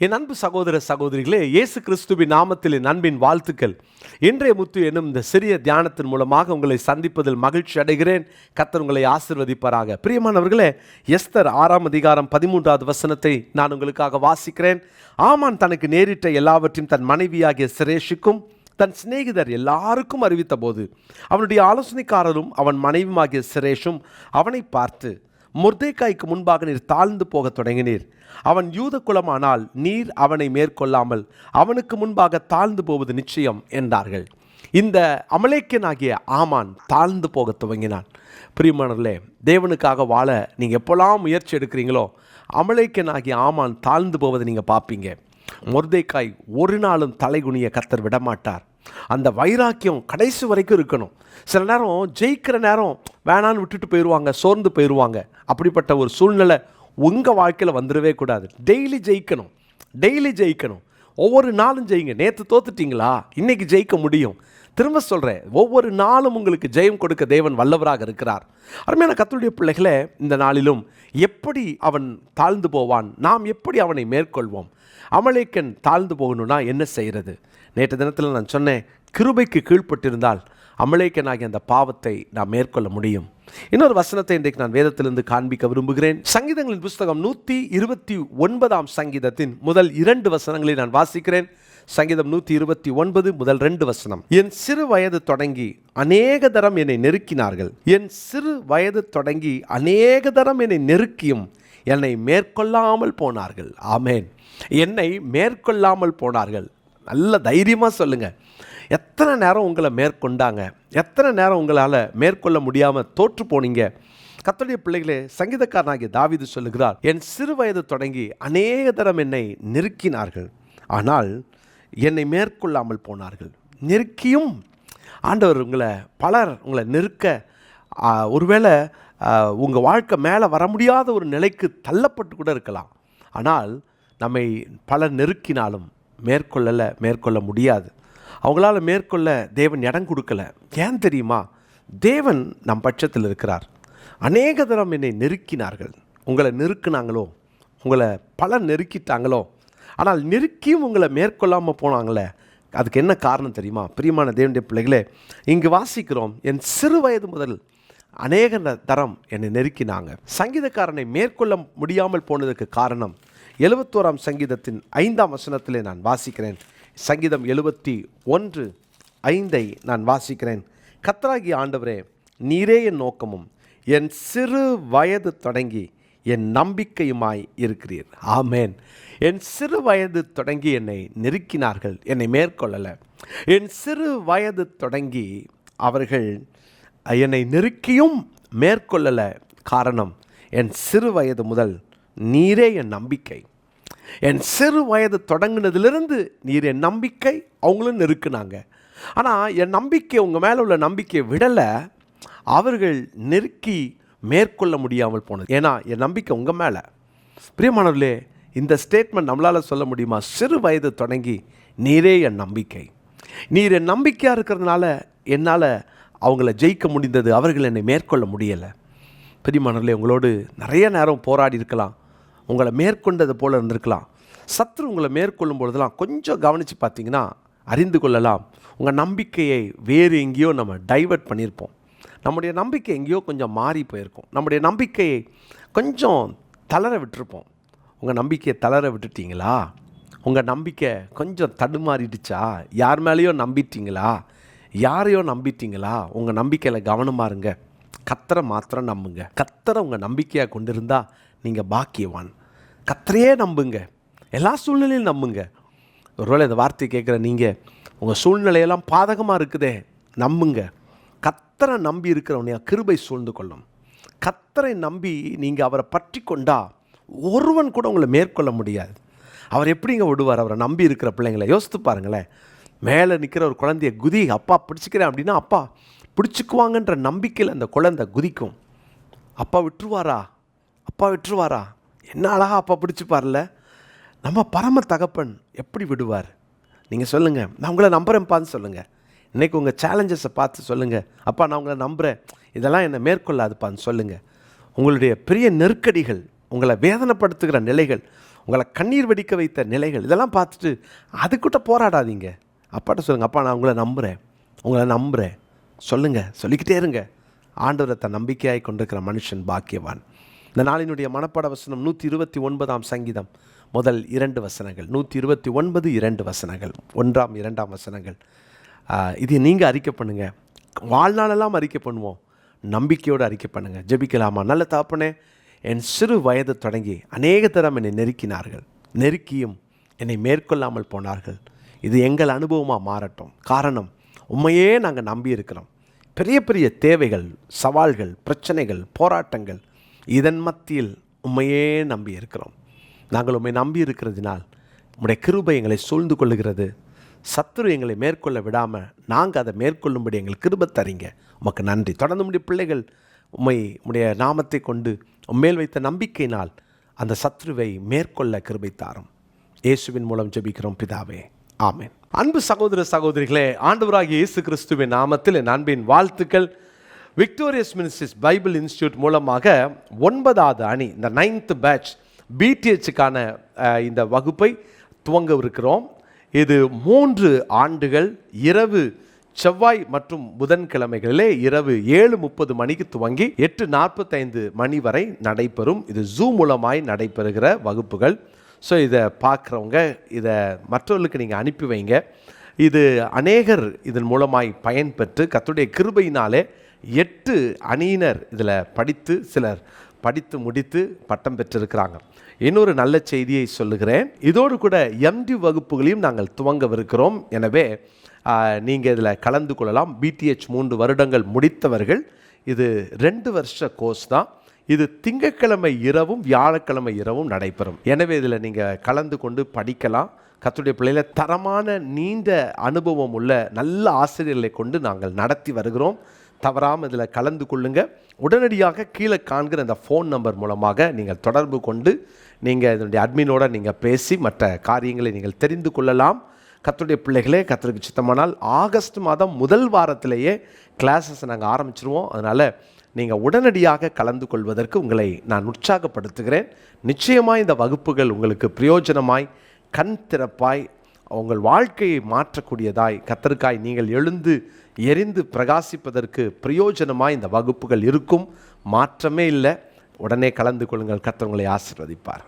என் அன்பு சகோதர சகோதரிகளே, இயேசு கிறிஸ்துவின் நாமத்தில் என் அன்பின் வாழ்த்துக்கள். இன்றைய முத்து என்னும் இந்த சிறிய தியானத்தின் மூலமாக உங்களை சந்திப்பதில் மகிழ்ச்சி அடைகிறேன். கர்த்தர் உங்களை ஆசீர்வதிப்பாராக. பிரியமானவர்களே, எஸ்தர் 6ஆம் அதிகாரம் 13வது வசனத்தை நான் உங்களுக்காக வாசிக்கிறேன். ஆமான் தனக்கு நேரிட்ட எல்லாவற்றையும் தன் மனைவியாகிய சிரேஷுக்கும் தன் சிநேகிதர் எல்லாருக்கும் அறிவித்த போது அவனுடைய ஆலோசனைக்காரரும் அவன் மனைவியாகிய சிரேஷும் அவனை பார்த்து, மொர்தெகாய்க்கு முன்பாக நீர் தாழ்ந்து போகத் தொடங்கினீர். அவன் யூத குலமானால் நீர் அவனை மேற்கொள்ளாமல் அவனுக்கு முன்பாக தாழ்ந்து போவது நிச்சயம் என்றார்கள். இந்த அமலேக்கியனாகிய ஆமான் தாழ்ந்து போக துவங்கினான். பிரியமானவர்களே, தேவனுக்காக வாழ நீங்கள் எப்போல்லாம் முயற்சி எடுக்கிறீங்களோ அமலேக்கியனாகிய ஆமான் தாழ்ந்து போவதை நீங்கள் பார்ப்பீங்க. மொர்தெகாய் ஒரு நாளும் தலைகுனிய கர்த்தர் விடமாட்டார். அந்த வைராக்கியம் கடைசி வரைக்கும் இருக்கணும். சில நேரம் ஜெயிக்கிற நேரம் வேணான்னு விட்டுட்டு போயிடுவாங்க, சோர்ந்து போயிடுவாங்க. அப்படிப்பட்ட ஒரு சூழ்நிலை உங்கள் வாழ்க்கையில் வந்துடவே கூடாது. டெய்லி ஜெயிக்கணும். ஒவ்வொரு நாளும் ஜெயிங்க. நேற்று தோத்துட்டீங்களா, இன்றைக்கி ஜெயிக்க முடியும். திரும்ப சொல்கிறேன், ஒவ்வொரு நாளும் உங்களுக்கு ஜெயம் கொடுக்க தேவன் வல்லவராக இருக்கிறார். அருமையான கர்த்தருடைய பிள்ளைகளே, இந்த நாளிலும் எப்படி அவன் தாழ்ந்து போவான், நாம் எப்படி அவனை மேற்கொள்வோம்? அமலேக்கன் தாழ்ந்து போகணும்னா என்ன செய்கிறது? நேற்று தினத்தில் நான் சொன்னேன், கிருபைக்கு கீழ்ப்பட்டிருந்தால் அமலேக்கனாகிய அந்த பாவத்தை நாம் மேற்கொள்ள முடியும். இன்னொரு வசனத்தை இன்றைக்கு நான் வேதத்திலிருந்து காண்பிக்க விரும்புகிறேன். சங்கீதங்களின் புஸ்தகம் 129ஆம் சங்கீதத்தின் முதல் 2 வசனங்களை நான் வாசிக்கிறேன். சங்கீதம் 129 முதல் 2 வசனம். என் சிறு வயது தொடங்கி அநேக தரம் என்னை நெருக்கினார்கள். என் சிறு வயது தொடங்கி அநேக தரம் என்னை நெருக்கியும் என்னை மேற்கொள்ளாமல் போனார்கள். ஆமேன். என்னை மேற்கொள்ளாமல் போனார்கள். நல்ல தைரியமாக சொல்லுங்கள். எத்தனை நேரம் உங்களை மேற்கொண்டாங்க? எத்தனை நேரம் உங்களால் மேற்கொள்ள முடியாமல் தோற்று போனீங்க? கர்த்தருடைய பிள்ளைகளே, சங்கீதக்காரனாகிய தாவீது சொல்லுகிறார், என் சிறு வயது தொடங்கி அநேக தரம் என்னை நெருக்கினார்கள், ஆனால் என்னை மேற்கொள்ளாமல் போனார்கள். நெருக்கியும் ஆண்டவர் பலர் உங்களை நெருக்க, ஒருவேளை உங்கள் வாழ்க்கை மேலே வர முடியாத ஒரு நிலைக்கு தள்ளப்பட்டு கூட இருக்கலாம். ஆனால் நம்மை பலர் நெருக்கினாலும் மேற்கொள்ள முடியாது. அவங்களால மேற்கொள்ள தேவன் இடம் கொடுக்கல. ஏன் தெரியுமா? தேவன் நம் பட்சத்தில் இருக்கிறார். அநேக தரம் என்னை நெருக்கினார்கள். உங்களை நெருக்கினாங்களோ, உங்களை பலர் நெருக்கிட்டாங்களோ, ஆனால் நெருக்கியும் உங்களை மேற்கொள்ளாமல் போனாங்களே, அதுக்கு என்ன காரணம் தெரியுமா? பிரியமான தேவனுடைய பிள்ளைகளே, இங்கு வாசிக்கிறோம், என் சிறு வயது முதல் அநேக தரம் என்னை நெருக்கினாங்க. சங்கீதக்காரனை மேற்கொள்ள முடியாமல் போனதுக்கு காரணம் 71ஆம் சங்கீதத்தின் 5ஆம் வசனத்திலே நான் வாசிக்கிறேன். சங்கீதம் 71:5 நான் வாசிக்கிறேன். கர்த்தராகிய ஆண்டவரே, நீரே என் நோக்கமும் என் சிறு வயது தொடங்கி என் நம்பிக்கையுமாய் இருக்கிறீர். ஆமேன். என் சிறு வயது தொடங்கி என்னை நெருக்கினார்கள், என்னை மேற்கொள்ளலை. என் சிறு வயது தொடங்கி அவர்கள் என்னை நெருக்கியும் மேற்கொள்ளலை. காரணம், என் சிறு வயது முதல் நீரே என் நம்பிக்கை. என் சிறு வயது தொடங்கினதிலிருந்து நீர் என் நம்பிக்கை. அவங்களும் நெருக்குனாங்க, ஆனால் என் நம்பிக்கை, உங்கள் மேலே உள்ள நம்பிக்கையை விடலை. அவர்கள் நெருக்கி மேற்கொள்ள முடியாமல் போனது. ஏன்னா என் நம்பிக்கை உங்கள் மேலே. பிரியமானவர்களே, இந்த ஸ்டேட்மெண்ட் நம்மளால் சொல்ல முடியுமா? சிறு வயது தொடங்கி நீரே என் நம்பிக்கை. நீர் என் நம்பிக்கையாக இருக்கிறதுனால என்னால் அவங்கள ஜெயிக்க முடிந்தது, அவர்கள் என்னை மேற்கொள்ள முடியலை. பிரியமானவர்களே, உங்களோடு நிறைய நேரம் போராடி இருக்கலாம், உங்களை மேற்கொண்டது போல் இருந்திருக்கலாம். சத்ரு உங்களை மேற்கொள்ளும் பொழுதெல்லாம் கொஞ்சம் கவனித்து பார்த்தீங்கன்னா அறிந்து கொள்ளலாம், உங்கள் நம்பிக்கையை வேறு எங்கேயோ நம்ம டைவர்ட் பண்ணியிருப்போம். நம்முடைய நம்பிக்கை எங்கேயோ கொஞ்சம் மாறி போயிருக்கும். நம்முடைய நம்பிக்கையை கொஞ்சம் தளர விட்டுருப்போம். உங்கள் நம்பிக்கையை தளர விட்டுட்டீங்களா? உங்கள் நம்பிக்கை கொஞ்சம் தடுமாறிடுச்சா? யார் மேலேயோ நம்பிட்டீங்களா? யாரையோ நம்பிட்டீங்களா? உங்கள் நம்பிக்கையில் கவனமாக இருங்க. கர்த்தரை மாத்திரம் நம்புங்க. கர்த்தரை உங்கள் நம்பிக்கையாக கொண்டிருந்தால் நீங்கள் பாக்கியவான். கர்த்தரையே நம்புங்க, எல்லா சூழ்நிலையும் நம்புங்க. ஒருவேளை இந்த வார்த்தை கேட்குற நீங்கள், உங்கள் சூழ்நிலையெல்லாம் பாதகமாக இருக்குதே, நம்புங்க. கர்த்தரை நம்பி இருக்கிறவனையா கிருபை சூழ்ந்து கொள்ளும். கர்த்தரை நம்பி நீங்கள் அவரை பற்றி கொண்டா ஒருவன் கூட உங்களை மேற்கொள்ள முடியாது. அவர் எப்படிங்க விடுவார்? அவரை நம்பி இருக்கிற பிள்ளைங்களை யோசித்து பாருங்களேன். மேலே நிற்கிற ஒரு குழந்தைய குதி, அப்பா பிடிச்சிக்கிறேன் அப்படின்னா அப்பா பிடிச்சிக்குவாங்கன்ற நம்பிக்கையில் அந்த குழந்தை குதிக்கும். அப்பா விட்டுருவாரா? என்ன அழகா அப்பா பிடிச்சிப்பார்ல. நம்ம பரம தகப்பன் எப்படி விடுவார்? நீங்கள் சொல்லுங்கள், நான் உங்களை நம்புகிறேன்ப்பான்னு சொல்லுங்கள். இன்றைக்கி உங்கள் சேலஞ்சஸை பார்த்து சொல்லுங்கள், அப்பா நான் உங்களை நம்புகிறேன், இதெல்லாம் என்னை மேற்கொள்ளாதுப்பான்னு சொல்லுங்கள். உங்களுடைய பெரிய நெருக்கடிகள், உங்களை வேதனைப்படுத்துகிற நிலைகள், உங்களை கண்ணீர் வெடிக்க வைத்த நிலைகள், இதெல்லாம் பார்த்துட்டு அதுக்கிட்ட போராடாதீங்க. அப்பாட்ட சொல்லுங்கள், அப்பா நான் உங்களை நம்புகிறேன் சொல்லுங்கள், சொல்லிக்கிட்டே இருங்க. ஆண்டவரை தன் நம்பிக்கையாய் கொண்டிருக்கிற மனுஷன் பாக்கியவான். இந்த நாளினுடைய மனப்பாட வசனம் 129 சங்கீதம் முதல் 2 வசனங்கள், 129 2 வசனங்கள், 1 2 வசனங்கள். இது நீங்கள் அறிக்கை பண்ணுங்கள். வாழ்நாளெல்லாம் அறிக்கை பண்ணுவோம். நம்பிக்கையோடு அறிக்கை பண்ணுங்கள். ஜெபிக்கலாமா? நல்ல தகப்பனே, என் சிறு வயது தொடங்கி அநேக தரம் என்னை நெருக்கினார்கள், நெருக்கியும் என்னை மேற்கொள்ளாமல் போனார்கள். இது எங்கள் அனுபவமாக மாறட்டும். காரணம், உண்மையே நாங்கள் நம்பி இருக்கிறோம். பெரிய பெரிய தேவைகள், சவால்கள், பிரச்சனைகள், போராட்டங்கள், இதன் மத்தியில் உண்மையே நம்பி இருக்கிறோம். நாங்கள் உண்மை நம்பி இருக்கிறதுனால் உம்முடைய கிருபை எங்களை சூழ்ந்து கொள்ளுகிறது. சத்துரு எங்களை மேற்கொள்ள விடாமல் நாங்கள் அதை மேற்கொள்ளும்படி எங்கள் கிருபை தரீங்க. உமக்கு நன்றி. தொடர்ந்து உம்முடைய பிள்ளைகள் உம்முடைய நாமத்தை கொண்டு உம்மேல் வைத்த நம்பிக்கையினால் அந்த சத்ருவை மேற்கொள்ள கிருபை தாரும். இயேசுவின் மூலம் ஜெபிக்கிறோம் பிதாவே, ஆமென். அன்பு சகோதர சகோதரிகளே, ஆண்டவராகிய இயேசு கிறிஸ்துவின் நாமத்தில் என் அன்பின் வாழ்த்துக்கள். விக்டோரியஸ் மினிஸ்ட்ரிஸ் பைபிள் இன்ஸ்டியூட் மூலமாக 9வது அணி, இந்த 9th பேட்ச் பிடிஹெச்சுக்கான இந்த வகுப்பை துவங்கவிருக்கிறோம். இது 3 ஆண்டுகள் இரவு செவ்வாய் மற்றும் புதன்கிழமைகளிலே இரவு 7:30 மணிக்கு துவங்கி 8:45 மணி வரை நடைபெறும். இது ஜூம் மூலமாய் நடைபெறுகிற வகுப்புகள். ஸோ இதை பார்க்குறவங்க இதை மற்றவர்களுக்கு நீங்கள் அனுப்பி வைங்க. இது அநேகர் இதன் மூலமாய் பயன்பெற்று கர்த்தருடைய கிருபையினாலே 8 அணியினர் இதில் படித்து, சிலர் படித்து முடித்து பட்டம் பெற்றிருக்கிறாங்க. இன்னொரு நல்ல செய்தியை சொல்லுகிறேன். இதோடு கூட எம்டி வகுப்புகளையும் நாங்கள் துவங்கவிருக்கிறோம். எனவே நீங்கள் இதில் கலந்து கொள்ளலாம். பிடிஹெச் 3 வருடங்கள் முடித்தவர்கள். இது 2 வருஷ கோர்ஸ் தான். இது திங்கட்கிழமை இரவும் வியாழக்கிழமை இரவும் நடைபெறும். எனவே இதில் நீங்கள் கலந்து கொண்டு படிக்கலாம். கர்த்தருடைய பிள்ளைகளை தரமான நீண்ட அனுபவம் உள்ள நல்ல ஆசிரியர்களை கொண்டு நாங்கள் நடத்தி வருகிறோம். தவறாமல் இதில் கலந்து கொள்ளுங்க. உடனடியாக கீழே காண்கிற அந்த ஃபோன் நம்பர் மூலமாக நீங்கள் தொடர்பு கொண்டு நீங்கள் இதனுடைய அட்மினோட நீங்கள் பேசி மற்ற காரியங்களை நீங்கள் தெரிந்து கொள்ளலாம். கர்த்தருடைய பிள்ளைகளே, கர்த்தருக்கு சித்தமானால் ஆகஸ்ட் மாதம் முதல் வாரத்திலேயே கிளாஸஸ் நாங்கள் ஆரம்பிச்சிருவோம். அதனால் நீங்கள் உடனடியாக கலந்து கொள்வதற்கு உங்களை நான் உற்சாகப்படுத்துகிறேன். நிச்சயமாக இந்த வகுப்புகள் உங்களுக்கு பிரயோஜனமாய், கண் திறப்பாய், உங்கள் வாழ்க்கையை மாற்றக்கூடியதாய், கர்த்தருக்காய் நீங்கள் எழுந்து எரிந்து பிரகாசிப்பதற்கு பிரயோஜனமாய் இந்த வகுப்புகள் இருக்கும். மாற்றமே இல்லை. உடனே கலந்து கொள்ளுங்கள். கர்த்தர் உங்களை ஆசீர்வதிப்பார்.